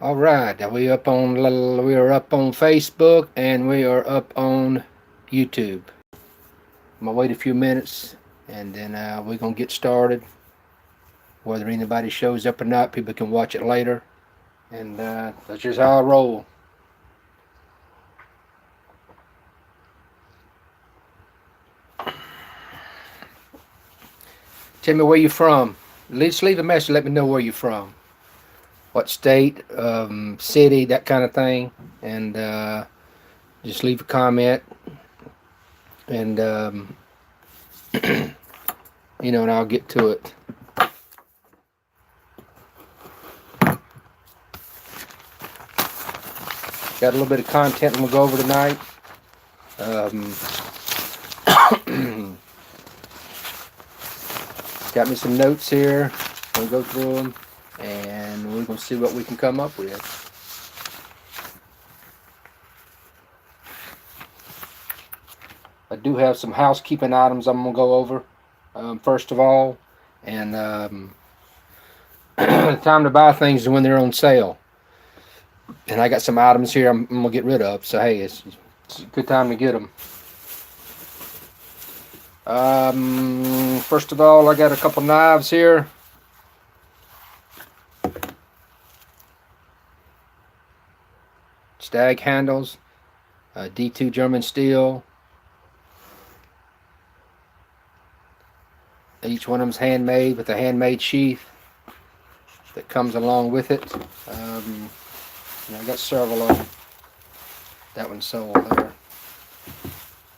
All right, now we are up on Facebook and we are up on YouTube. I'm gonna wait a few minutes and then we're gonna get started. Whether anybody shows up or not, people can watch it later, and that's just how I roll. Tell me where you're from. Just leave a message. Let me know where you're from, what state, city, that kind of thing, and just leave a comment and and I'll get to it. Got a little bit of content I'm gonna go over tonight. Um, got me some notes here. I'm gonna go through them, and we're gonna see what we can come up with. I do have some housekeeping items I'm gonna go over. First of all, and the time to buy things is when they're on sale. And I got some items here I'm gonna get rid of. So hey, it's a good time to get them. First of all, I got a couple knives here. Stag handles, D2 German steel. Each one of them's handmade with a handmade sheath that comes along with it. I got several of them. That one's sold there.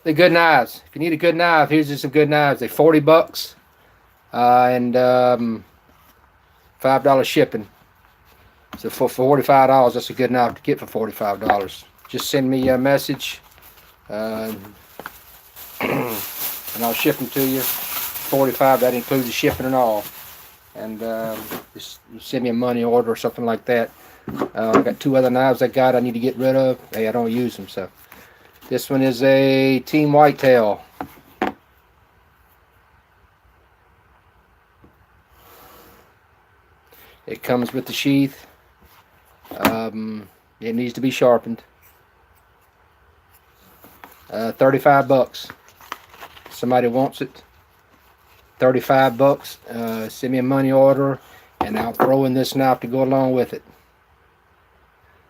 They're good knives. If you need a good knife, here's just some good knives. They're $40 and $5 shipping. So for $45, that's a good knife to get for $45. Just send me a message and I'll ship them to you. $45, that includes the shipping and all. And just send me a money order or something like that. I got two other knives I need to get rid of. Hey, I don't use them, so. This one is a Team Whitetail. It comes with the sheath. It needs to be sharpened. 35 bucks. Somebody wants it. 35 bucks. Send me a money order, and I'll throw in this knife to go along with it.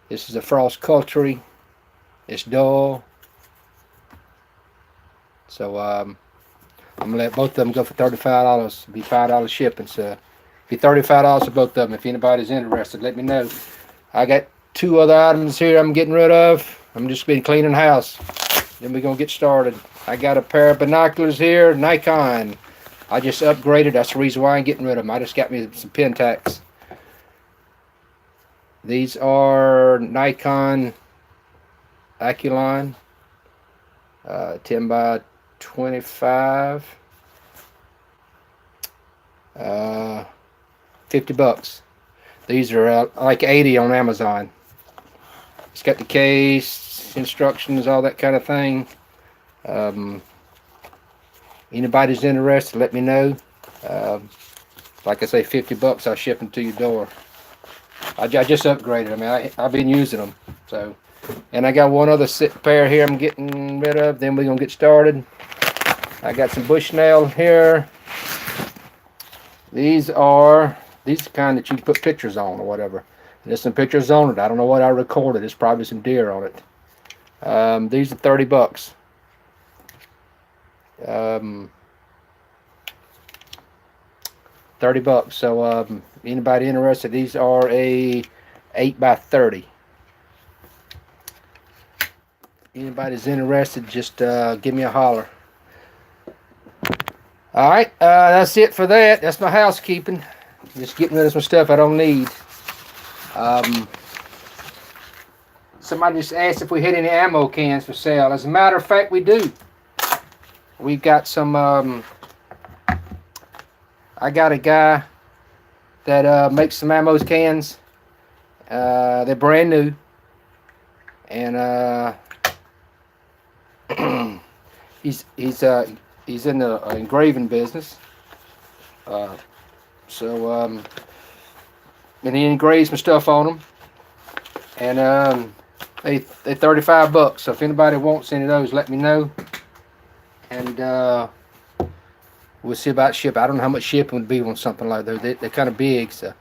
This is a Frost Culture. It's dull. So I'm gonna let both of them go for $35. It'll be $5 shipping. So it'll be $35 for both of them. If anybody's interested, let me know. I got two other items here I'm getting rid of. I'm just been cleaning the house. Then we're gonna get started. I got a pair of binoculars here, Nikon. I just upgraded. That's the reason why I'm getting rid of them. I just got me some Pentax. These are Nikon Aculine 10 by 25. 50 bucks. These are like 80 on Amazon. It's got the case, instructions, all that kind of thing. Anybody's interested, let me know. Like I say, 50 bucks, I'll ship them to your door. I just upgraded them. I've been using them. So, and I got one other pair here I'm getting rid of. Then we're gonna get started. I got some Bushnell here. These are the kind that you put pictures on or whatever. And there's some pictures on it. I don't know what I recorded. There's probably some deer on it. These are 30 bucks. 30 bucks. So anybody interested, these are a 8 by 30. Anybody's interested, just give me a holler. All right, that's it for that. That's my housekeeping. Just getting rid of some stuff I don't need. Somebody just asked if we had any ammo cans for sale. As a matter of fact, we do. We've got some. I got a guy that makes some ammo cans. They're brand new, and he's in the engraving business. And he engraves some stuff on them. and they $35. So if anybody wants any of those, let me know, and we'll see about ship. I don't know how much shipping would be on something like those. They're kind of big, so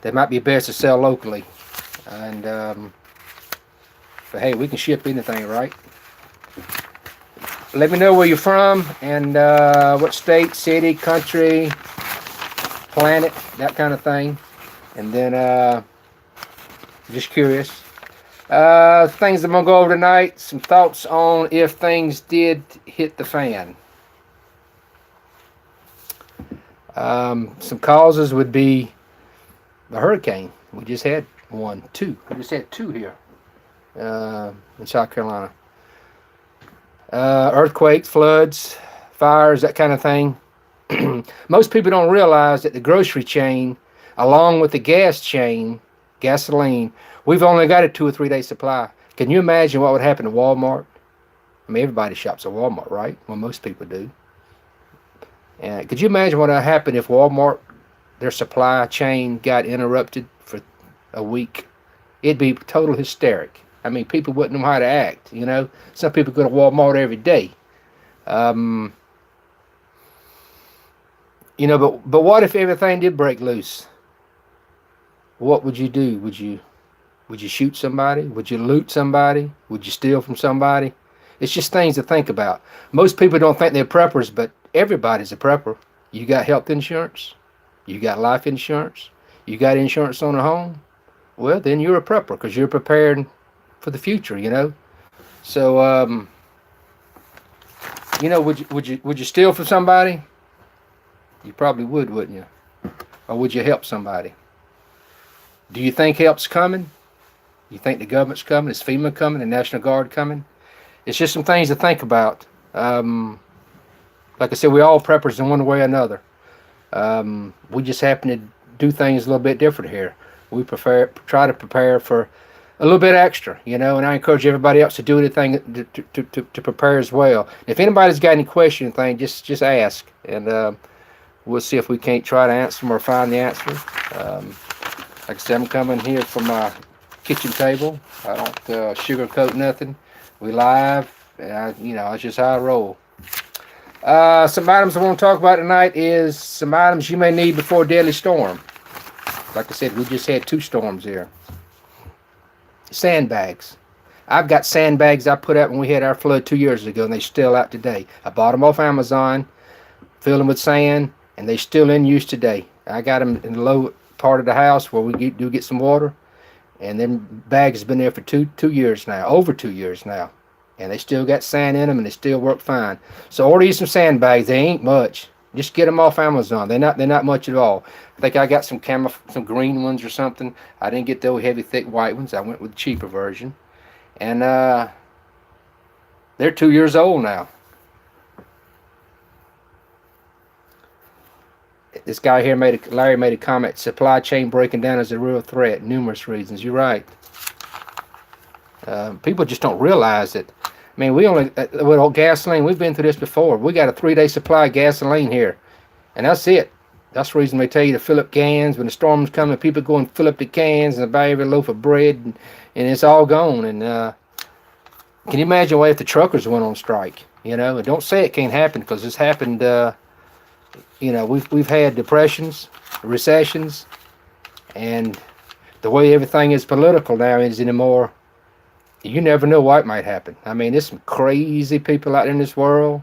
they might be best to sell locally. And but hey, we can ship anything, right? Let me know where you're from and what state, city, country, planet, that kind of thing. And then just curious. Things I'm gonna go over tonight. Some thoughts on if things did hit the fan. Some causes would be a hurricane. We just had two. We just had two here in South Carolina. Earthquakes, floods, fires, that kind of thing. Most people don't realize that the grocery chain, along with the gas chain, gasoline, we've only got a 2 or 3 day supply. Can you imagine what would happen to Walmart? I mean, everybody shops at Walmart, right? Well, most people do. And could you imagine what would happen if Walmart, their supply chain, got interrupted for a week? It'd be total hysteric. I mean, people wouldn't know how to act, you know. Some people go to Walmart every day. You know, but what if everything did break loose? What would you do? Would you shoot somebody? Would you loot somebody? Would you steal from somebody? It's just things to think about. Most people don't think they're preppers, but everybody's a prepper. You got health insurance. You got life insurance. You got insurance on a home. Well, then you're a prepper because you're preparing for the future, you know. So, you know, would you steal from somebody? You probably would, wouldn't you? Or would you help somebody? Do you think help's coming? You think the government's coming? Is FEMA coming? The National Guard coming? It's just some things to think about. Like I said, we're all preppers in one way or another. We just happen to do things a little bit different here. We try to prepare for a little bit extra, you know, and I encourage everybody else to do anything to prepare as well. If anybody's got any question or thing, just ask, and we'll see if we can't try to answer them or find the answer. Like I said, I'm coming here from my kitchen table. I don't sugarcoat nothing. We live, and you know, it's just how I roll. Some items I want to talk about tonight is some items you may need before a deadly storm. Like I said, we just had 2 storms here. Sandbags. I've got sandbags I put out when we had our flood 2 years ago, and they're still out today. I bought them off Amazon, filled them with sand, and they're still in use today. I got them in the low part of the house where we do get some water, and them bags have been there for two years now, over 2 years now, and they still got sand in them, and they still work fine. So order you some sandbags. They ain't much. Just get them off Amazon. They're not much at all. I think I got some green ones or something. I didn't get those heavy, thick white ones. I went with the cheaper version, and they're 2 years old now. This guy here Larry made a comment. Supply chain breaking down is a real threat. Numerous reasons. You're right. People just don't realize it. I mean, we only with gasoline. We've been through this before. We got a 3-day supply of gasoline here, and that's it. That's the reason they tell you to fill up cans when the storm's coming. People go and fill up the cans and buy every loaf of bread, and it's all gone. And can you imagine what if the truckers went on strike? You know, and don't say it can't happen, because it's happened. You know, we've had depressions, recessions, and the way everything is political now is anymore. You never know what might happen. I mean, there's some crazy people out there in this world.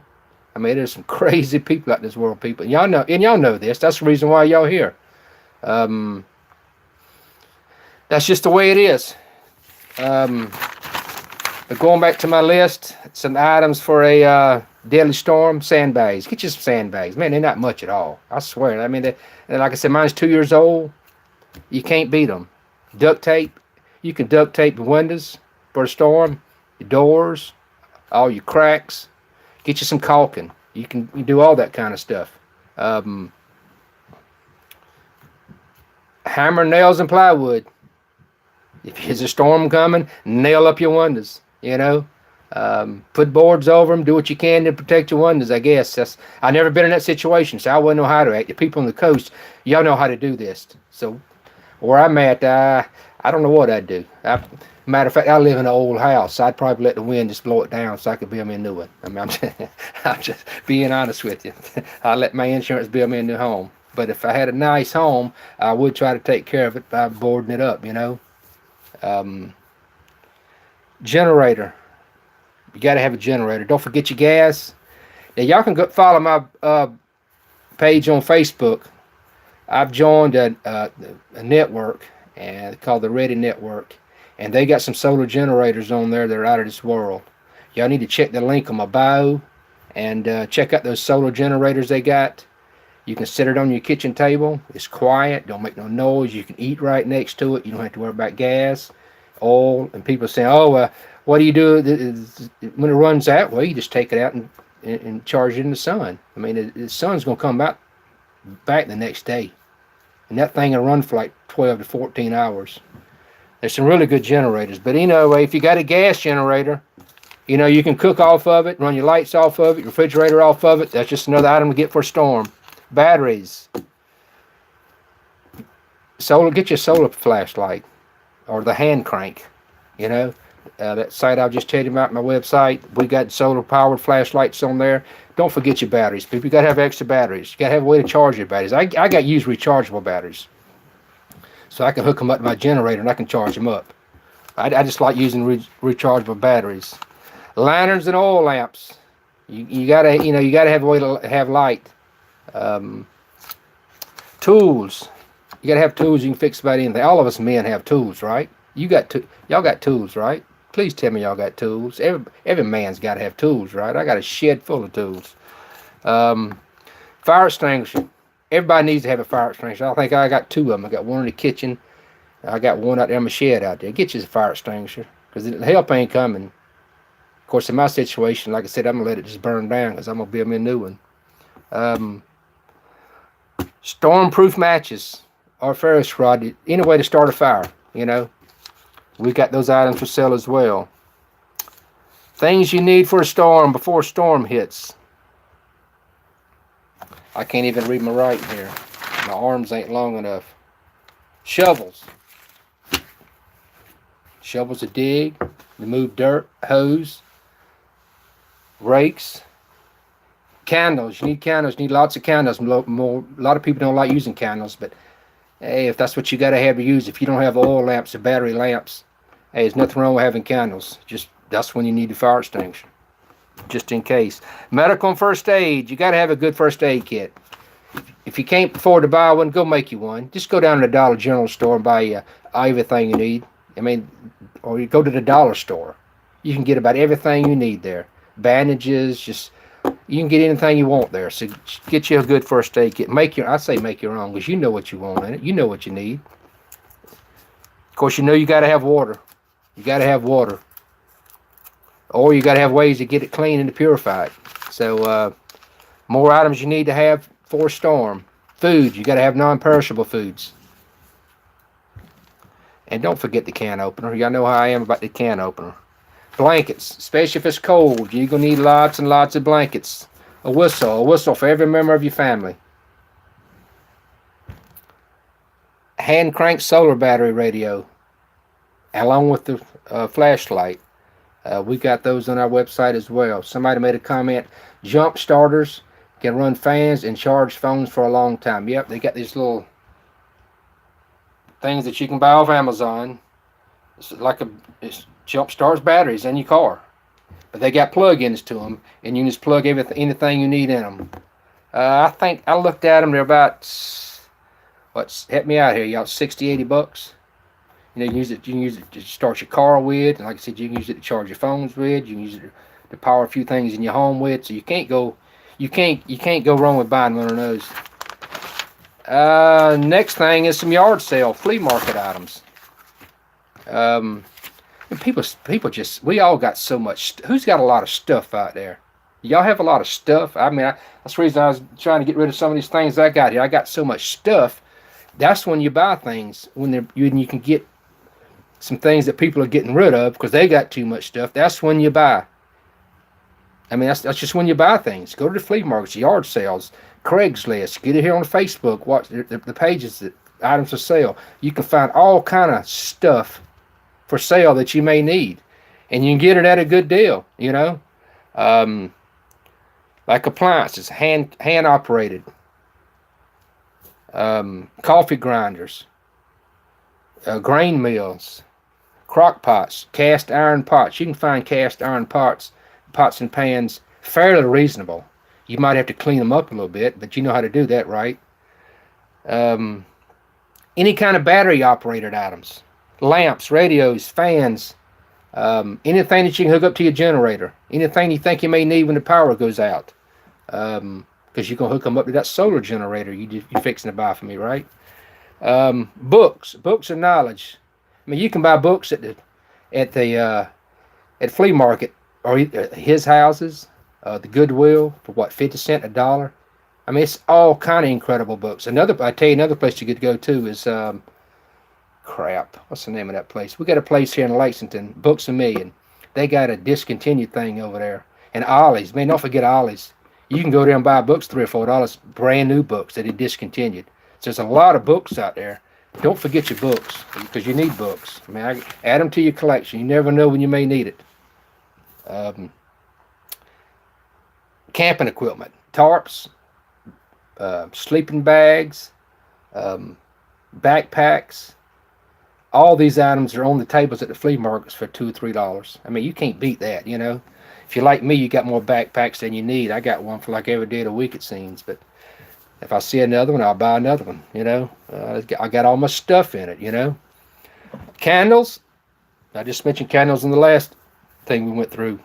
I mean, there's some crazy people out in this world, people. Y'all know this. That's the reason why y'all here. That's just the way it is. But going back to my list, some items for a deadly storm: sandbags. Get you some sandbags. Man, they're not much at all. I swear. I mean, like I said, mine's 2 years old. You can't beat them. Duct tape. You can duct tape the windows for a storm, your doors, all your cracks. Get you some caulking. You do all that kind of stuff. Hammer, nails, and plywood. If there's a storm coming, nail up your windows. You know, put boards over them. Do what you can to protect your windows. I guess I've never been in that situation, so I wouldn't know how to act. The people on the coast, y'all know how to do this. So where I'm at, I don't know what I'd do. Matter of fact, I live in an old house. I'd probably let the wind just blow it down so I could build me a new one. I mean, I'm just being honest with you. I'd let my insurance build me a new home. But if I had a nice home, I would try to take care of it by boarding it up, you know. Um, Generator. You got to have a generator. Don't forget your gas. Now, y'all can go follow my page on Facebook. I've joined a network and called the Ready Network, and they got some solar generators on there that are out of this world. Y'all need to check the link on my bio and check out those solar generators they got. You can set it on your kitchen table. It's quiet, don't make no noise. You can eat right next to it. You don't have to worry about gas, oil, and people saying, "Oh, what do you do when it runs out?" Well, you just take it out and charge it in the sun. I mean, the sun's gonna come back the next day, and that thing will run for like 12 to 14 hours. There's some really good generators, but anyway, if you got a gas generator, you know, you can cook off of it, run your lights off of it, your refrigerator off of it. That's just another item to get for a storm. Batteries. Solar, get your solar flashlight or the hand crank, you know. That site I was just telling you about, my website, we got solar powered flashlights on there. Don't forget your batteries. People, you got to have extra batteries. You got to have a way to charge your batteries. I got used rechargeable batteries, so I can hook them up to my generator and I can charge them up. I just like using rechargeable batteries. Lanterns and oil lamps. You gotta have a way to have light. Tools. You gotta have tools. You can fix about anything. All of us men have tools, right? Y'all got tools, right? Please tell me y'all got tools. Every man's got to have tools, right? I got a shed full of tools. Fire extinguisher. Everybody needs to have a fire extinguisher. I think I got two of them. I got one in the kitchen. I got one out there in my shed out there. Get you a fire extinguisher, because the help ain't coming. Of course, in my situation, like I said, I'm gonna let it just burn down because I'm gonna build me a new one. Storm-proof matches or ferris rod. Any way to start a fire, you know. We got those items for sale as well. Things you need for a storm before a storm hits. I can't even read my writing here. My arms ain't long enough. Shovels. Shovels to dig, to move dirt, hose, rakes, candles. You need candles. You need lots of candles. A lot of people don't like using candles, but hey, if that's what you got to have to use, if you don't have oil lamps or battery lamps, hey, there's nothing wrong with having candles. Just that's when you need the fire extinguisher, just in case. Medical and first aid. You got to have a good first aid kit. If you can't afford to buy one, go make you one. Just go down to the Dollar General store and buy everything you need. I mean, or you go to the dollar store. You can get about everything you need there. Bandages, just you can get anything you want there. So get you a good first aid kit. I say make your own, because you know what you want in it. You know what you need. Of course, you know you got to have water. You got to have water. Or you got to have ways to get it clean and to purify it. So more items you need to have for a storm. Food. You got to have non-perishable foods. And don't forget the can opener. Y'all know how I am about the can opener. Blankets, especially if it's cold. You're going to need lots and lots of blankets. A whistle for every member of your family. Hand crank solar battery radio, along with the flashlight. We got those on our website as well. Somebody made a comment, jump starters can run fans and charge phones for a long time. Yep, they got these little things that you can buy off Amazon. It's like it jump starts batteries in your car, but they got plug-ins to them, and you can just plug anything you need in them. I think I looked at them. They're about, help me out here, y'all, 60, 80 bucks. You know, you can use it to start your car with, and like I said, you can use it to charge your phones with. You can use it to power a few things in your home with. So you can't go wrong with buying one of those. Next thing is some yard sale, flea market items. People just, we all got so much. Who's got a lot of stuff out there? Y'all have a lot of stuff. I mean, that's the reason I was trying to get rid of some of these things I got here. I got so much stuff. That's when you buy things, when you can get some things that people are getting rid of because they got too much stuff. That's when you buy. I mean, that's just when you buy things. Go to the flea markets, yard sales, Craigslist. Get it here on Facebook. Watch the pages that items for sale. You can find all kind of stuff for sale that you may need, and you can get it at a good deal. Um, like appliances, hand operated, coffee grinders, grain mills, crock pots, cast iron pots. You can find cast iron pots and pans fairly reasonable. You might have to clean them up a little bit, but you know how to do that, right? Any kind of battery operated items, lamps, radios, fans, anything that you can hook up to your generator, anything you think you may need when the power goes out, because you're going to hook them up to that solar generator you're fixing to buy for me, right? Books of knowledge. I mean, you can buy books at flea market or his houses, the Goodwill for what, 50 cents, $1. I mean, it's all kind of incredible books. I tell you, another place you could go to is what's the name of that place? We got a place here in Lexington, Books A Million. They got a discontinued thing over there. And Ollie's, man, don't forget Ollie's. You can go there and buy books $3 or $4, brand new books that they discontinued. So there's a lot of books out there. Don't forget your books, because you need books. I mean, add them to your collection. You never know when you may need it. Camping equipment, tarps, sleeping bags, backpacks. All these items are on the tables at the flea markets for $2 or $3. I mean, you can't beat that, If you're like me, you got more backpacks than you need. I got one for like every day of the week, it seems. But if I see another one, I'll buy another one, I got all my stuff in it, Candles. I just mentioned candles in the last thing we went through.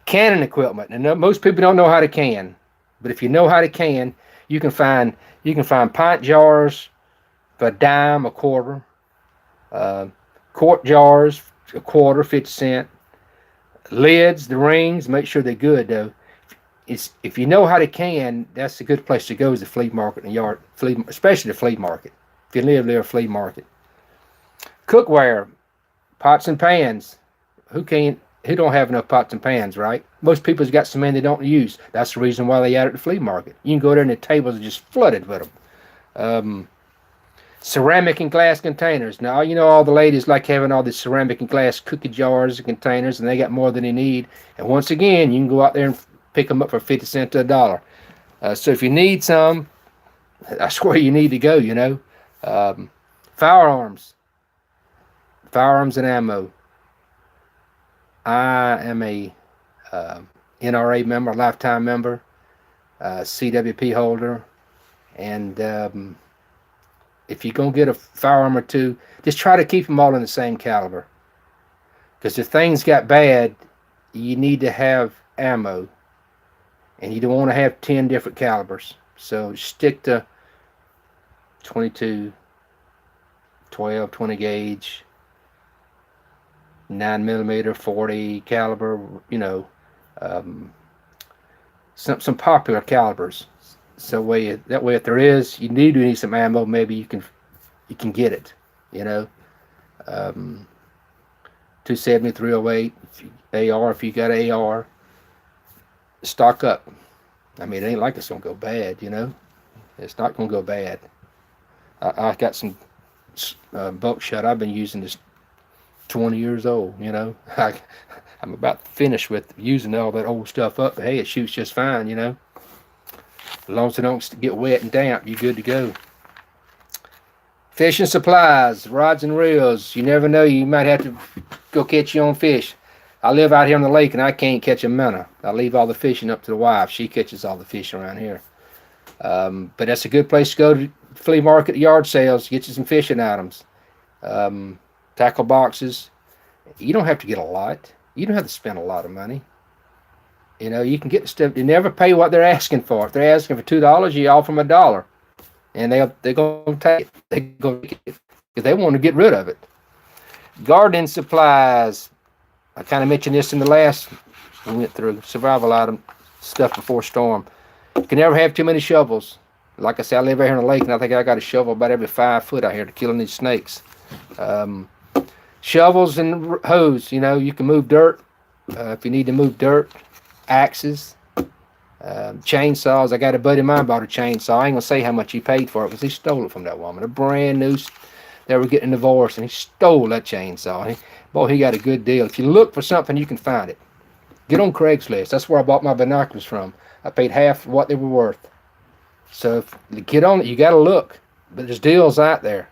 Canning equipment. And most people don't know how to can. But if you know how to can, you can find pint jars for a dime, a quarter. Quart jars, a quarter, 50 cents. Lids, the rings, make sure they're good though. If you know how to can, that's a good place to go, is the flea market and yard, especially the flea market. If you live near a flea market. Cookware, pots and pans. Who don't have enough pots and pans, right? Most people's got so many they don't use. That's the reason why they out at the flea market. You can go there and the tables are just flooded with them. Ceramic and glass containers. Now, all the ladies like having all these ceramic and glass cookie jars and containers, and they got more than they need. And once again, you can go out there and pick them up for 50 cents to $1. So if you need some, that's where you need to go, Firearms and ammo. I am a NRA member, lifetime member, CWP holder, and if you're going to get a firearm or two, just try to keep them all in the same caliber. Because if things got bad, you need to have ammo. And you don't want to have 10 different calibers. So stick to 22, 12, 20 gauge, 9mm, 40 caliber, some popular calibers. So that way, if there is, you need some ammo, maybe you can get it, 270, 308, AR, if you got AR, stock up. I mean, it ain't like it's gonna go bad, It's not gonna go bad. I got some buckshot I've been using this 20 years old, I'm about finished with using all that old stuff up, but hey, it shoots just fine, As long as it don't get wet and damp, you're good to go. Fishing supplies, rods and reels. You never know, you might have to go catch your own fish. I live out here on the lake and I can't catch a minnow. I leave all the fishing up to the wife. She catches all the fish around here. But that's a good place to go to flea market, yard sales, get you some fishing items. Tackle boxes. You don't have to get a lot. You don't have to spend a lot of money. You can get the stuff. They never pay what they're asking for. If they're asking for $2, you offer them $1, and they're gonna take it. They're gonna take it because they want to get rid of it. Gardening supplies. I kind of mentioned this in the last we went through survival item stuff before storm. You can never have too many shovels. Like I said, I live out here on the lake, and I think I got a shovel about every 5 foot out here to killing these snakes. Shovels and hose. You can move dirt if you need to move dirt. Axes, Chainsaws. I got a buddy of mine bought a chainsaw. I ain't gonna say how much he paid for it because he stole it from that woman. A brand new. They were getting divorced, and he stole that chainsaw. Boy, he got a good deal. If you look for something, you can find it. Get on Craigslist. That's where I bought my binoculars from. I paid half what they were worth. So if you get on it, you got to look. But there's deals out there.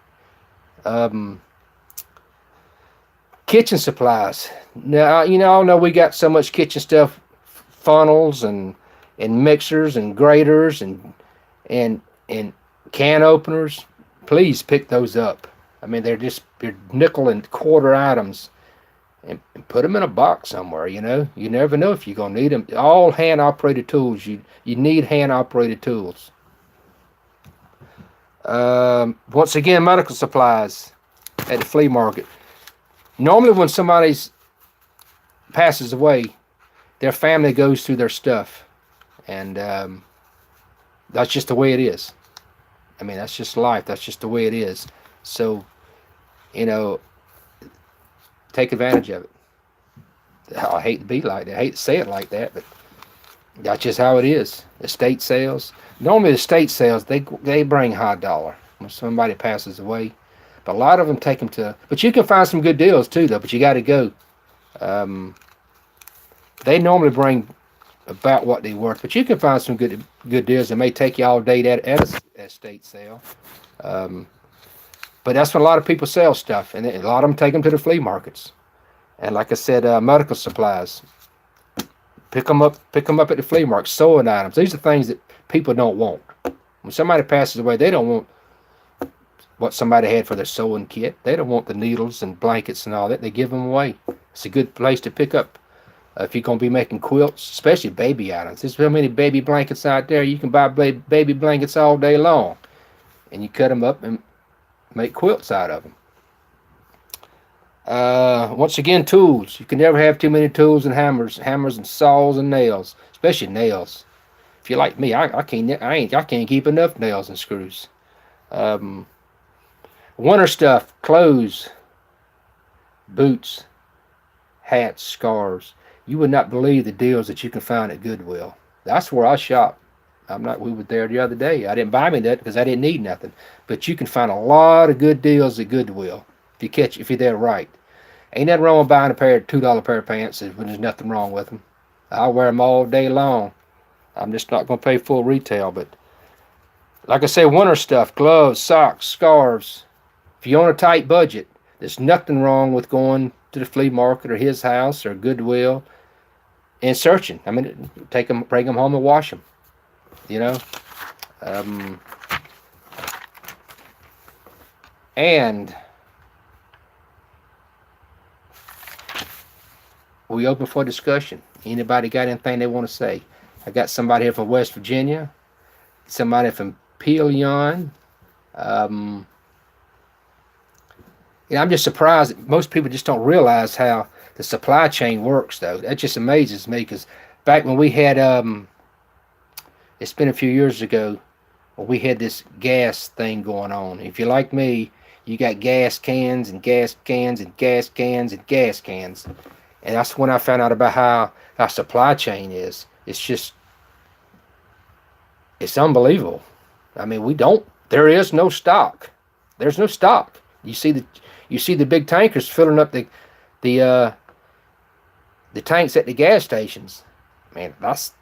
Kitchen supplies. Now, I know we got so much kitchen stuff, funnels and mixers and graters and can openers. Please pick those up. I mean, they're nickel and quarter items, and put them in a box somewhere. You never know if you're gonna need them. All hand operated tools. You need hand operated tools. Once again, medical supplies at the flea market. Normally, when somebody passes away, their family goes through their stuff, and that's just the way it is. I mean, that's just life. That's just the way it is. So, take advantage of it. I hate to be like that. I hate to say it like that, but that's just how it is. Estate sales. Normally, estate sales, they bring high dollar when somebody passes away. But a lot of them take them to... But you can find some good deals, too, though. But you got to go. They normally bring about what they're worth. But you can find some good deals. It may take you all day at an estate sale. But that's when a lot of people sell stuff. And a lot of them take them to the flea markets. And like I said, medical supplies. Pick them up at the flea market. Sewing items. These are things that people don't want. When somebody passes away, they don't want what somebody had for their sewing kit. They don't want the needles and blankets and all that. They give them away. It's a good place to pick up if you're going to be making quilts, especially baby items. There's so many baby blankets out there. You can buy baby blankets all day long. And you cut them up and make quilts out of them. Once again, tools. You can never have too many tools and hammers and saws and nails, especially nails. If you're like me, I can't keep enough nails and screws. Winter stuff, clothes, boots, hats, scarves. You would not believe the deals that you can find at Goodwill. That's where I shop. We were there the other day. I didn't buy me that because I didn't need nothing. But you can find a lot of good deals at Goodwill if you're there right. Ain't nothing wrong with buying a $2 pair of pants when there's nothing wrong with them. I'll wear them all day long. I'm just not going to pay full retail. But like I say, winter stuff, gloves, socks, scarves. If you're on a tight budget, there's nothing wrong with going to the flea market or his house or Goodwill and searching. I mean, bring them home and wash them. And we open for discussion. Anybody got anything they want to say? I got somebody here from West Virginia, somebody from Pelion. I'm just surprised that most people just don't realize how the supply chain works, though. That just amazes me, because back when we had, it's been a few years ago, when we had this gas thing going on. If you're like me, you got gas cans and gas cans and gas cans and gas cans. And that's when I found out about how our supply chain is. It's unbelievable. I mean, there is no stock. There's no stock. You see the big tankers filling up the tanks at the gas stations. Man, that's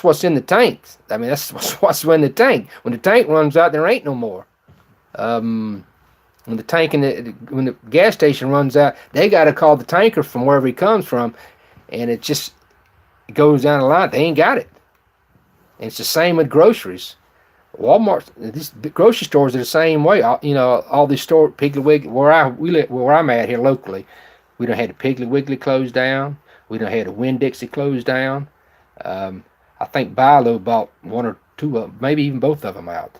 what's in the tanks. I mean, that's what's in the tank. When the tank runs out, there ain't no more. When the gas station runs out, they got to call the tanker from wherever he comes from, and it goes down the line. They ain't got it. And it's the same with groceries. Walmart, these grocery stores are the same way. All these stores, Piggly Wiggly, where I'm at here locally, we done had the Piggly Wiggly closed down. We done had the Winn-Dixie closed down. I think Bilo bought one or two of them, maybe even both of them out.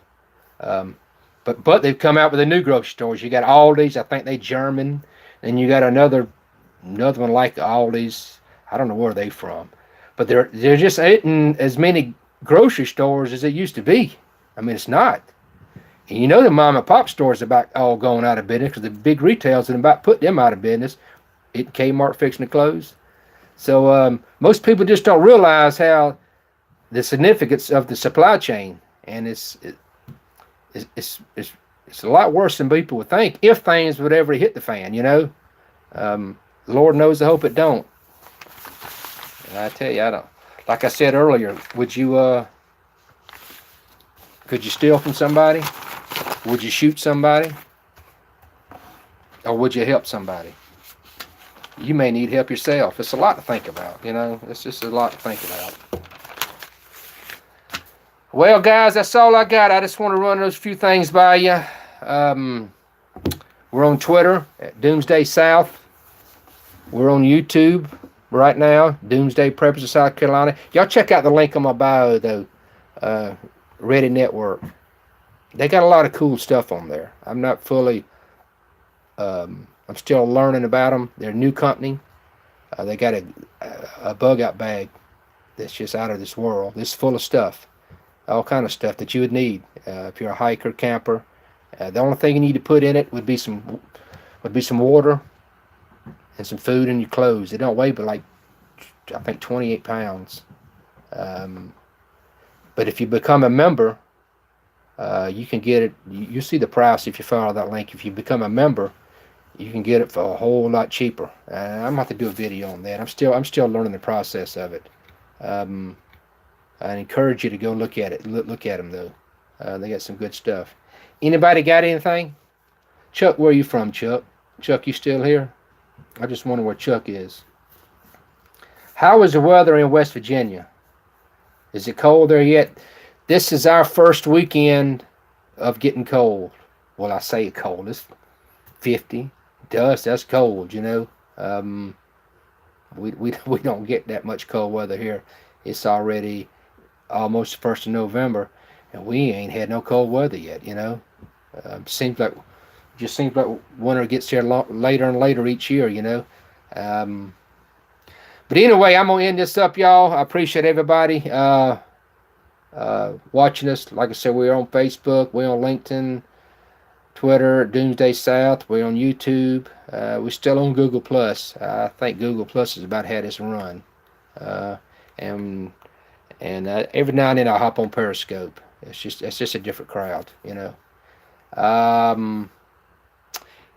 But they've come out with the new grocery stores. You got Aldi's, I think they German, and you got another one like Aldi's. I don't know where they from, but there just ain't as many grocery stores as it used to be. I mean, it's not. And the mom and pop stores are about all going out of business because the big retailers are about put them out of business. Kmart fixing to close. So most people just don't realize how the significance of the supply chain, and it's a lot worse than people would think if things would ever hit the fan. Lord knows, I hope it don't. And I tell you, I don't. Like I said earlier, could you steal from somebody? Would you shoot somebody? Or would you help somebody? You may need help yourself. It's a lot to think about, It's just a lot to think about. Well, guys, that's all I got. I just want to run those few things by you. We're on Twitter at Doomsday South. We're on YouTube right now, Doomsday Preppers of South Carolina. Y'all check out the link on my bio, though. Ready Network. They got a lot of cool stuff on there. I'm not fully... I'm still learning about them. They're a new company. They got a bug out bag that's just out of this world. It's full of stuff. All kind of stuff that you would need if you're a hiker, camper. The only thing you need to put in it would be some water and some food and your clothes. They don't weigh but like, I think, 28 pounds. But if you become a member, you can get it. You see the price if you follow that link. If you become a member, you can get it for a whole lot cheaper. I'm gonna have to do a video on that. I'm still learning the process of it. I encourage you to go look at it. Look at them though. They got some good stuff. Anybody got anything? Chuck, where are you from, Chuck? Chuck, you still here? I just wonder where Chuck is. How is the weather in West Virginia? Is it cold there yet? This is our first weekend of getting cold. Well, I say cold. It's 50. To us, that's cold, We don't get that much cold weather here. It's already almost the 1st of November, and we ain't had no cold weather yet, Seems like winter gets here later and later each year, But anyway, I'm going to end this up, y'all. I appreciate everybody watching us. Like I said, we're on Facebook. We're on LinkedIn, Twitter, Doomsday South. We're on YouTube. We're still on Google+. I think Google+ is about had its run. And every now and then I'll hop on Periscope. It's just a different crowd,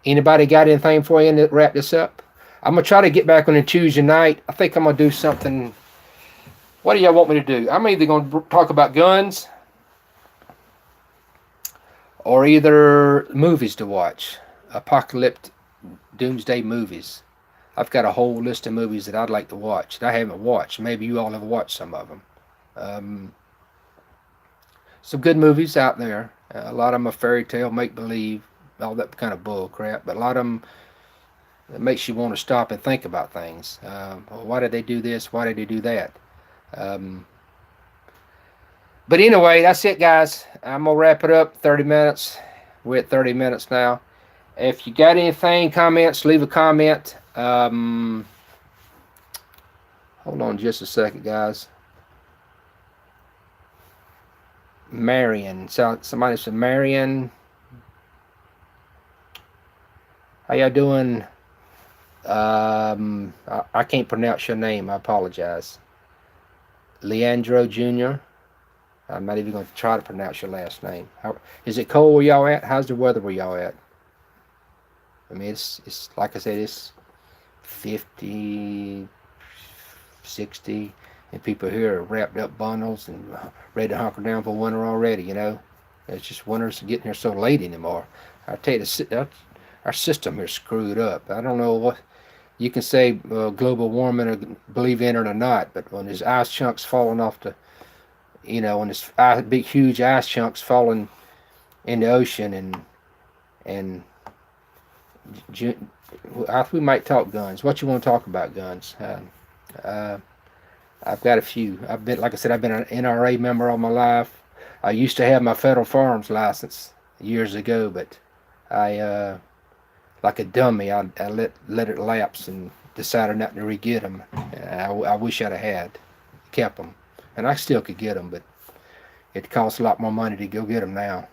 Anybody got anything for you to wrap this up? I'm going to try to get back on a Tuesday night. I think I'm going to do something. What do y'all want me to do? I'm either going to talk about guns or either movies to watch. Apocalyptic doomsday movies. I've got a whole list of movies that I'd like to watch that I haven't watched. Maybe you all have watched some of them. Some good movies out there. A lot of them are fairy tale, make-believe, all that kind of bull crap. But a lot of them, it makes you want to stop and think about things. Well, why did they do this? Why did they do that? But anyway, that's it, guys. I'm going to wrap it up. 30 minutes. We're at 30 minutes now. If you got anything, comments, leave a comment. Hold on just a second, guys. Marion. So somebody said Marion. How y'all doing? I can't pronounce your name. I apologize. Leandro Jr. I'm not even going to try to pronounce your last name. Is it cold where y'all at? How's the weather where y'all at? I mean, it's like I said, it's 50, 60, and people here are wrapped up bundles and ready to hunker down for winter already, It's just winter's getting here so late anymore. I tell you, our system here is screwed up. I don't know what you can say global warming or believe in it or not, but when there's ice chunks falling off the, when there's big huge ice chunks falling in the ocean and we might talk guns. What you want to talk about guns? I've got a few. Like I said, I've been an NRA member all my life. I used to have my federal firearms license years ago, but I, like a dummy, I let it lapse and decided not to re-get them. I wish I'd have had kept them, and I still could get them, but it costs a lot more money to go get them now.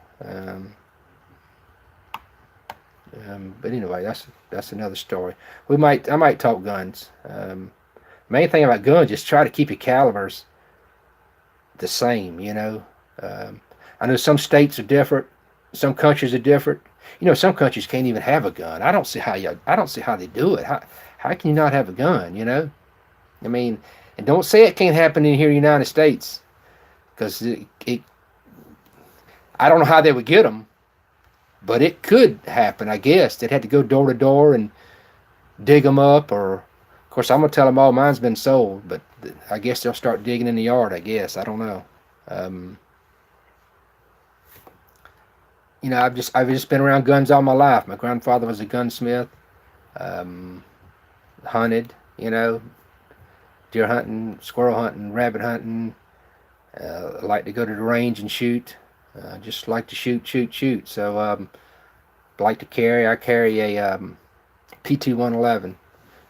But anyway, that's another story. I might talk guns. Main thing about guns, just try to keep your calibers the same. I know some states are different, some countries are different. Some countries can't even have a gun. I don't see how they do it. How can you not have a gun? I mean, and don't say it can't happen in here in the United States, because I don't know how they would get them, but it could happen. I guess they'd have to go door to door and dig them up, or of course I'm gonna tell them all mine's been sold, but I guess they'll start digging in the yard. I guess I don't know. Um, I've just been around guns all my life. My grandfather was a gunsmith. Um, Hunted, deer hunting, squirrel hunting, rabbit hunting. I like to go to the range and shoot. Just like to shoot. So like to carry. I carry a PT 111.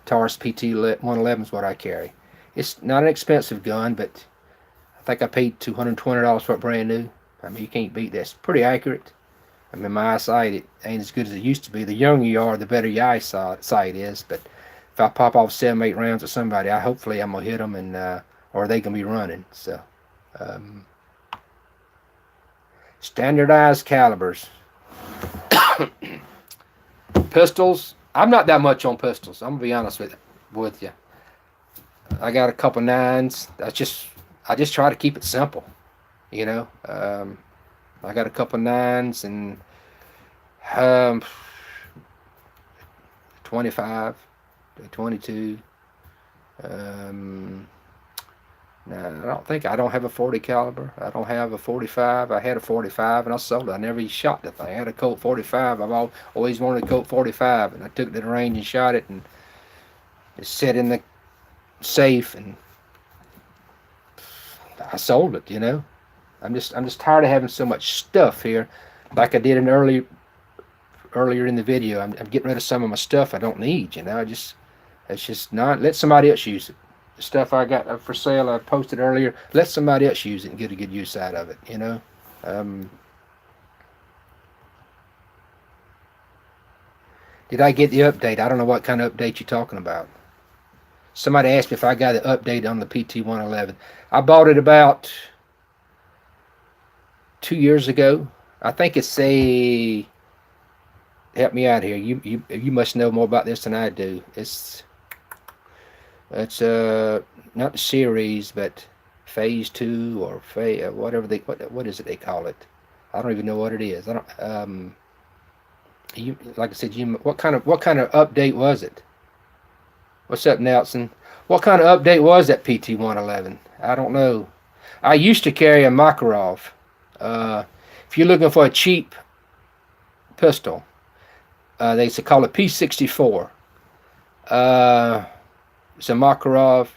Taurus PT 111 is what I carry. It's not an expensive gun, but I think I paid $220 for it brand new. I mean, you can't beat that. It's pretty accurate. I mean, my eyesight, it ain't as good as it used to be. The younger you are, the better your eyesight is. But if I pop off 7, 8 rounds at somebody, hopefully I'm gonna hit them, and or they gonna be running. So, um, standardized calibers. Pistols. I'm not that much on pistols. I'm gonna be honest with you. I got a couple 9s. I just try to keep it simple. I got a couple 9s and um, 25, 22. No, I don't have a 40 caliber. I don't have a 45. I had a 45 and I sold it. I never even shot the thing. I had a Colt 45. I've always wanted a Colt 45, and I took it to the range and shot it, and it sat in the safe, and I sold it. I'm just tired of having so much stuff here, like I did earlier in the video. I'm getting rid of some of my stuff I don't need. It's just not. Let somebody else use it. The stuff I got for sale, I posted earlier. Let somebody else use it and get a good use out of it. Did I get the update? I don't know what kind of update you're talking about. Somebody asked me if I got an update on the PT 111. I bought it about 2 years ago. I think it's help me out here. You must know more about this than I do. It's not the series, but phase 2 or whatever what is it they call it? I don't even know what it is. I don't like I said, what kind of update was it? What's up, Nelson? What kind of update was that PT 111? I don't know. I used to carry a Makarov. If you're looking for a cheap pistol, they used to call it P64. It's a Makarov.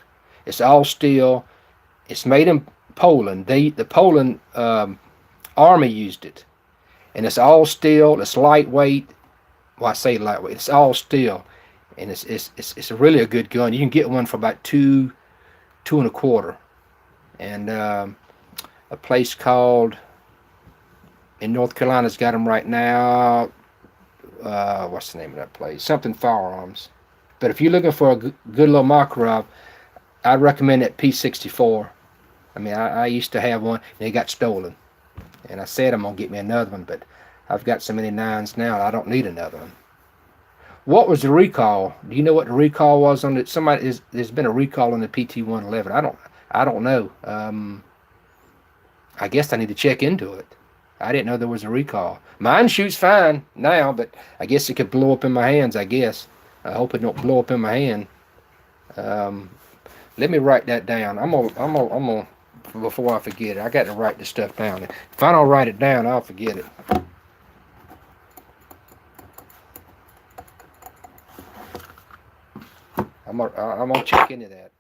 It's all steel. It's made in Poland. The Poland army used it, and it's all steel. It's lightweight. Well, I say lightweight. It's all steel, and it's really a good gun. You can get one for about $2 $2.25, and a place called in North Carolina's got them right now. What's the name of that place? Something Firearms. But if you're looking for a good little Makarov, I'd recommend that P64. I mean, I used to have one, and it got stolen. And I said I'm going to get me another one, but I've got so many 9s now, I don't need another one. What was the recall? Do you know what the recall was on it? There's been a recall on the PT-111. I don't know. I guess I need to check into it. I didn't know there was a recall. Mine shoots fine now, but I guess it could blow up in my hands, I guess. I hope it don't blow up in my hand. Let me write that down. I'm gonna before I forget it. I got to write this stuff down. If I don't write it down, I'll forget it. I'm gonna check into that.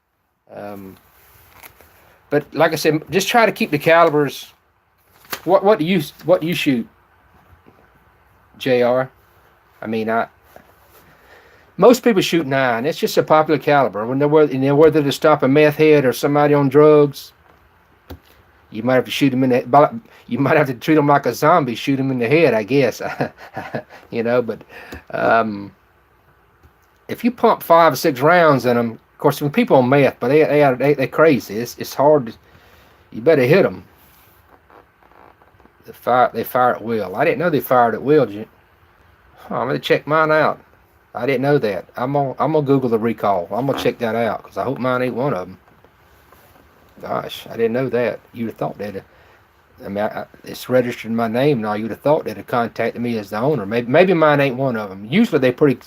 But like I said, just try to keep the calibers. What do you shoot, JR? I mean, most people shoot 9. It's just a popular caliber. Whether to stop a meth head or somebody on drugs, you might have to shoot them in the. You might have to treat them like a zombie, shoot them in the head, I guess. But if you pump 5 or 6 rounds in them, of course, when people on meth, but they're crazy. It's hard. You better hit them. They fire at will. I didn't know they fired at will. I'm gonna check mine out. I didn't know that. I'm gonna Google the recall. I'm gonna check that out because I hope mine ain't one of them. Gosh, I didn't know that. You'd have thought that. I mean, it's registered in my name now. You'd have thought they'd have contacted me as the owner. Maybe mine ain't one of them. Usually they pretty.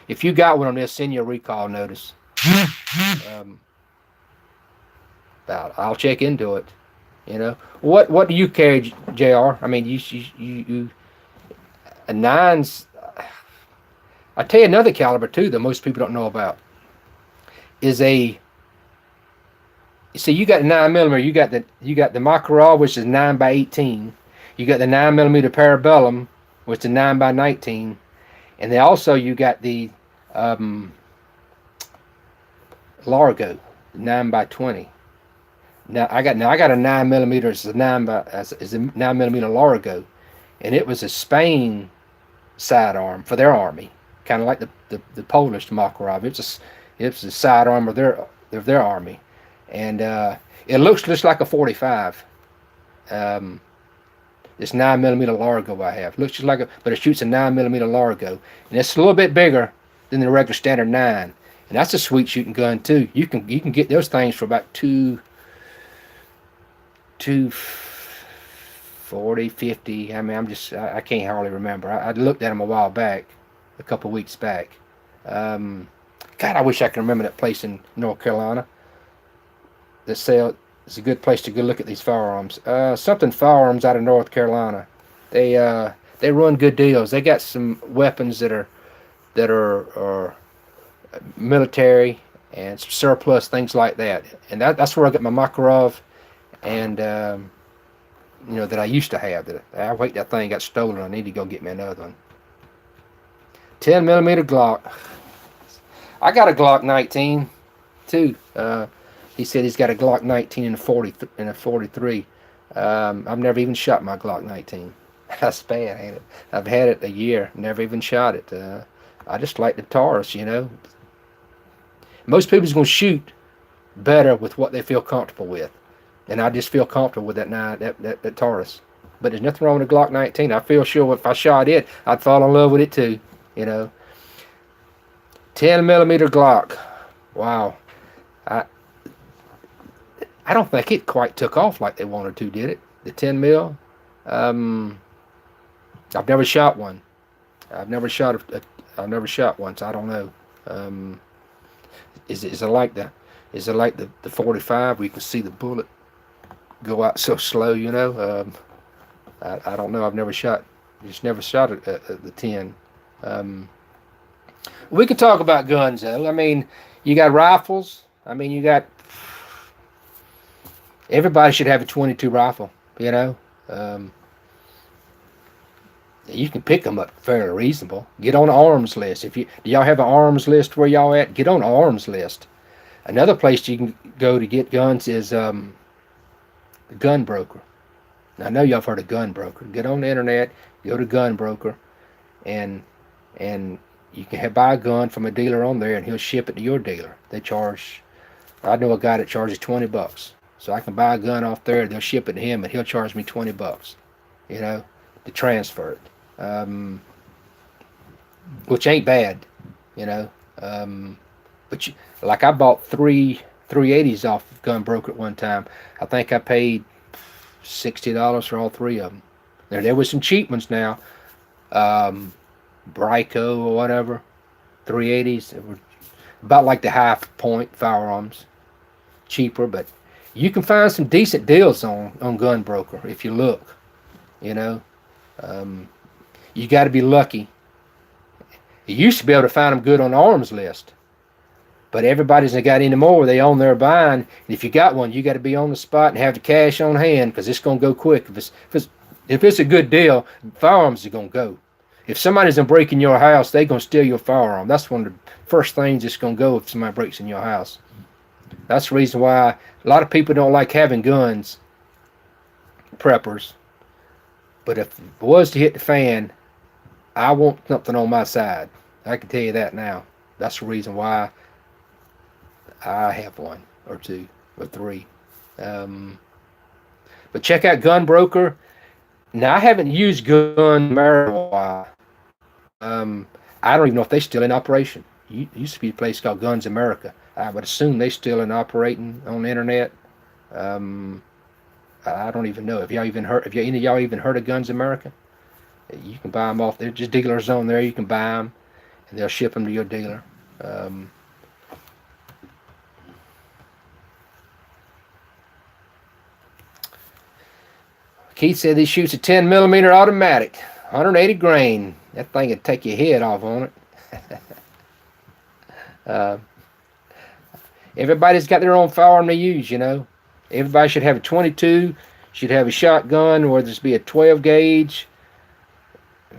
If you got one on this, send you a recall notice. I'll check into it. You know what do you carry, Jr.? I mean, you a nines. I tell you another caliber too that most people don't know about is a. See, you got the 9mm. You got the Makarov, which is 9x18. You got the 9mm Parabellum, which is 9x19, and then also you got the Largo, 9x20. Now I got a 9mm. It's a 9mm Largo, and it was a Spain sidearm for their army, kind of like the Polish Makarov. It's a sidearm of their army. And it looks just like a 45. This 9mm Largo I have looks just like but it shoots a 9mm Largo, and it's a little bit bigger than the regular standard 9. And that's a sweet shooting gun too. You can get those things for about two 40, 50. I mean, I can't hardly remember. I looked at them a while back, a couple weeks back. God, I wish I could remember that place in North Carolina. That sell. It's a good place to go look at these firearms. Something firearms out of North Carolina. They run good deals. They got some weapons that are military and some surplus things like that. And that's where I got my Makarov, and that I used to have. That thing got stolen. I need to go get me another one. 10mm Glock. I got a Glock 19 too. He said he's got a Glock 19 and a 43. I've never even shot my Glock 19. That's bad, ain't it? I've had it a year, never even shot it. I just like the Taurus, Most people's going to shoot better with what they feel comfortable with, and I just feel comfortable with that Taurus. But there's nothing wrong with a Glock 19. I feel sure if I shot it, I'd fall in love with it too. 10mm Glock. Wow. I don't think it quite took off like they wanted to, did it? The 10 mil. I've never shot one. I've never shot one, so I don't know. Is it like the 45 where you can see the bullet go out so slow? I don't know. I've never shot. Just never shot it at the 10. We can talk about guns though. I mean, you got rifles. I mean, you got. Everybody should have a 22 rifle, You can pick them up fairly reasonable. Get on the arms list. Do y'all have an arms list where y'all at? Get on the arms list. Another place you can go to get guns is the Gun Broker. Now, I know y'all have heard of Gun Broker. Get on the internet, go to Gun Broker, and you can buy a gun from a dealer on there, and he'll ship it to your dealer. I know a guy that charges $20. So I can buy a gun off there, they'll ship it to him, and he'll charge me $20, to transfer it. Which ain't bad, But like I bought three 380s off of Gun Broker at one time. I think I paid $60 for all three of them. There was some cheap ones now, Bryco or whatever, 380s. They were about like the half point firearms, cheaper, but you can find some decent deals on Gun Broker if you look. You got to be lucky. You used to be able to find them good on the arms list, but everybody's got any more. They own their buying. And if you got one, you got to be on the spot and have the cash on hand because it's gonna go quick. If it's a good deal, firearms are gonna go. If somebody's gonna break in your house, they're gonna steal your firearm. That's one of the first things that's gonna go if somebody breaks in your house. That's the reason why a lot of people don't like having guns, preppers. But if it was to hit the fan, I want something on my side. I can tell you that now. That's the reason why I have one or two or three. But check out Gun Broker. Now I haven't used Gun America in a while. I don't even know if they're still in operation. Used to be a place called Guns America. I would assume they're still in operating on the internet. Um, I don't even know. Have y'all even heard? Have any of y'all even heard of Guns America? You can buy them off. They're just dealers on there. You can buy them, and they'll ship them to your dealer. Um, Keith said he shoots a 10 millimeter automatic, 180 grain. That thing would take your head off on it. uh, Everybody's got their own firearm they use, you know. Everybody should have a 22, should have a shotgun, whether it's be a 12 gauge.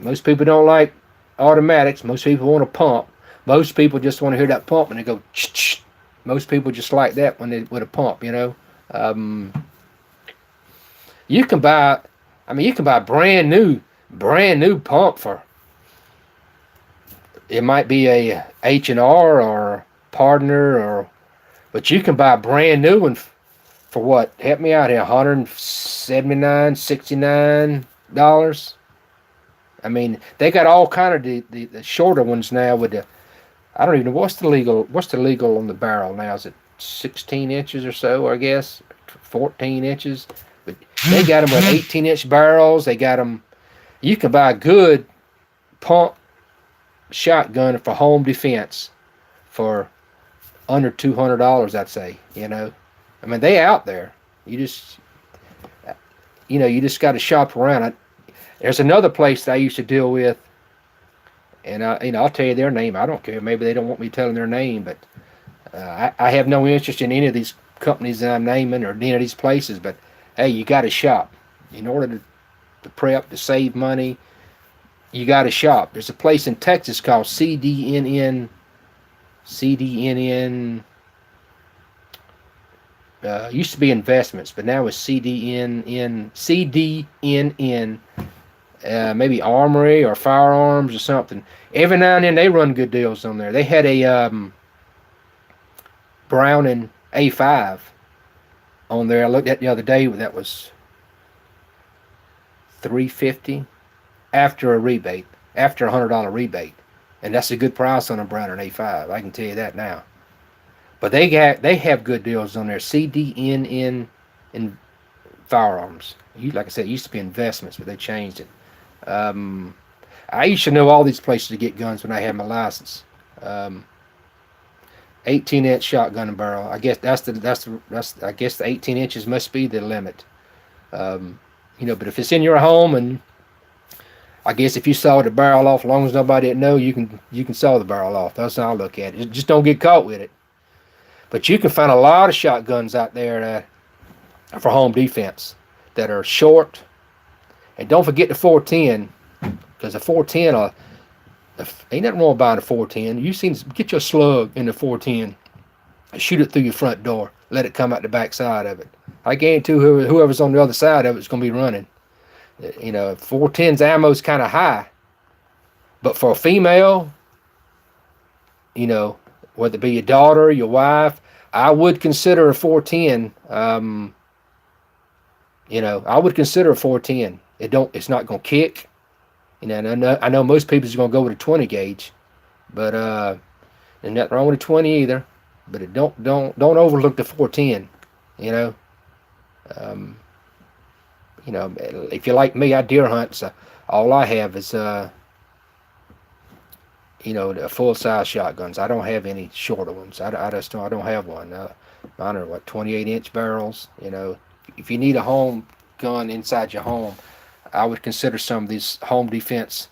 Most people don't like automatics. Most people want a pump. Most people just want to hear that pump and they go, ch-ch. Most people just like that when they with a pump, you know. You can buy, you can buy brand new pump for, it might be a H&R or Partner, or, but you can buy a brand new one for what? Help me out here, $179, $69. I mean, they got all kind of the shorter ones now with the, I don't even know what's the legal on the barrel now. Is it 16 inches or so, I guess, 14 inches? But they got them with 18-inch barrels. They got them. You can buy a good pump shotgun for home defense for under $200, I'd say. You know, I mean, they out there. You just got to shop around. There's another place that I used to deal with, and I'll tell you their name. I don't care. Maybe they don't want me telling their name, but I have no interest in any of these companies that I'm naming or any of these places. But hey, you got to shop in order to prep, to save money. You got to shop. There's a place in Texas called CDNN. Used to be investments, but now it's CDNN. Maybe Armory or Firearms or something. Every now and then they run good deals on there. They had a Browning A5 on there. I looked at the other day. That was $350 after a rebate, after $100 rebate, and that's a good price on a Browning A5. I can tell you that now. But they have good deals on there. CDNN in Firearms. Like I said, it used to be investments, but they changed it. I used to know all these places to get guns when I had my license. 18-inch shotgun and barrel. I guess I guess the 18 inches must be the limit. But if it's in your home, and I guess if you saw the barrel off, as long as nobody didn't know, you can saw the barrel off. That's how I look at it. Just don't get caught with it. But you can find a lot of shotguns out there for home defense that are short. And don't forget the 410, because the 410, ain't nothing wrong buying a 410. Get your slug in the 410, shoot it through your front door, let it come out the back side of it. I guarantee whoever's on the other side of it's going to be running. 410's ammo is kind of high, but for a female, whether it be your daughter, your wife, I would consider a 410. I would consider a 410. It's not going to kick. I know most people are going to go with a 20 gauge, but there's nothing wrong with a 20 either. But don't overlook the 410. If you're like me, I deer hunt. So all I have is the full size shotguns. I don't have any shorter ones. I don't have one. Mine are 28-inch barrels. If you need a home gun inside your home, I would consider some of these home defense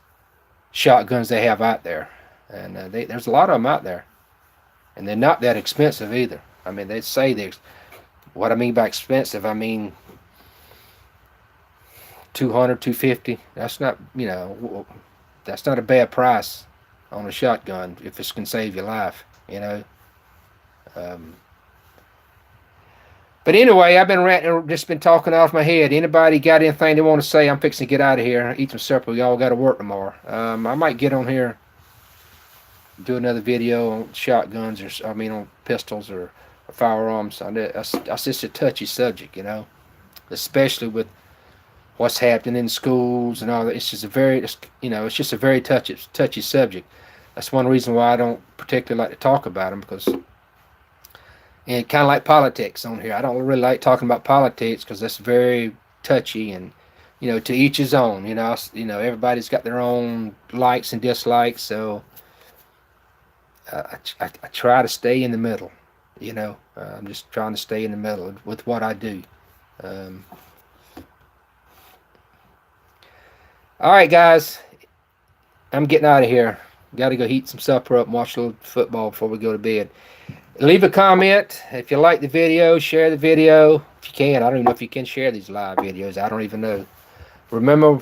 shotguns they have out there, and there's a lot of them out there, and they're not that expensive either. I mean, they say what I mean by expensive, I mean $200, $250. That's not a bad price on a shotgun if it can save your life. But anyway, I've been ranting, just been talking off my head. Anybody got anything they want to say? I'm fixing to get out of here, eat some supper. Y'all got to work tomorrow. I might get on here, do another video on shotguns, on pistols or firearms. That's just a touchy subject, especially with what's happening in schools and all that. It's just a very, it's just a very touchy subject. That's one reason why I don't particularly like to talk about them, because, and kind of like politics on here. I don't really like talking about politics because that's very touchy, and to each his own. Everybody's got their own likes and dislikes. So I try to stay in the middle. I'm just trying to stay in the middle with what I do. All right, guys, I'm getting out of here. Got to go heat some supper up and watch a little football before we go to bed. Leave a comment if you like the video. Share the video if you can. I don't even know if you can share these live videos. I don't even know. Remember,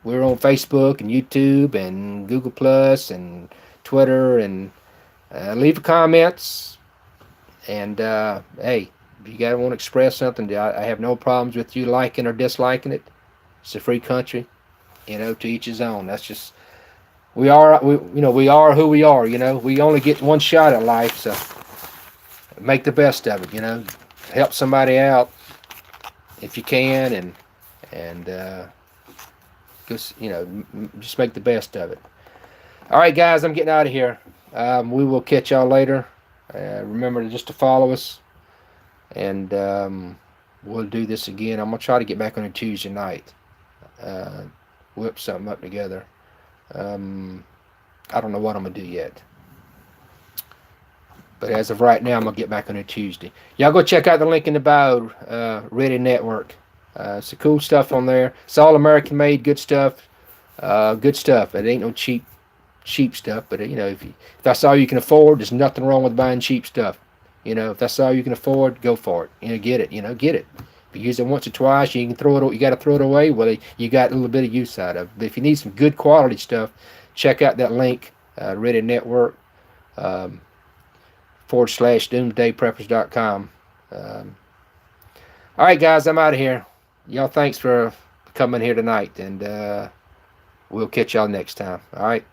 we're on Facebook and YouTube and Google Plus and Twitter. And leave comments. And hey, if you guys want to express something, I have no problems with you liking or disliking it. It's a free country. To each his own. That's just we are who we are. We only get one shot at life, so make the best of it. Help somebody out if you can, and just just make the best of it. All right, guys, I'm getting out of here. We will catch y'all later. Remember to follow us, and we'll do this again. I'm gonna try to get back on a Tuesday night. Whip something up together. I don't know what I'm gonna do yet, but as of right now, I'm gonna get back on a Tuesday. Y'all go check out the link in the bio. Ready Network. Some cool stuff on there. It's all American made, good stuff. Good stuff. It ain't no cheap stuff. But if that's all you can afford, there's nothing wrong with buying cheap stuff. If that's all you can afford, go for it. Get it. Get it. If you use it once or twice, you can throw it. You got to throw it away. Well, you got a little bit of use out of it. But if you need some good quality stuff, check out that link, Ready Network, /doomsdaypreppers.com. All right, guys, I'm out of here. Y'all, thanks for coming here tonight, and we'll catch y'all next time. All right.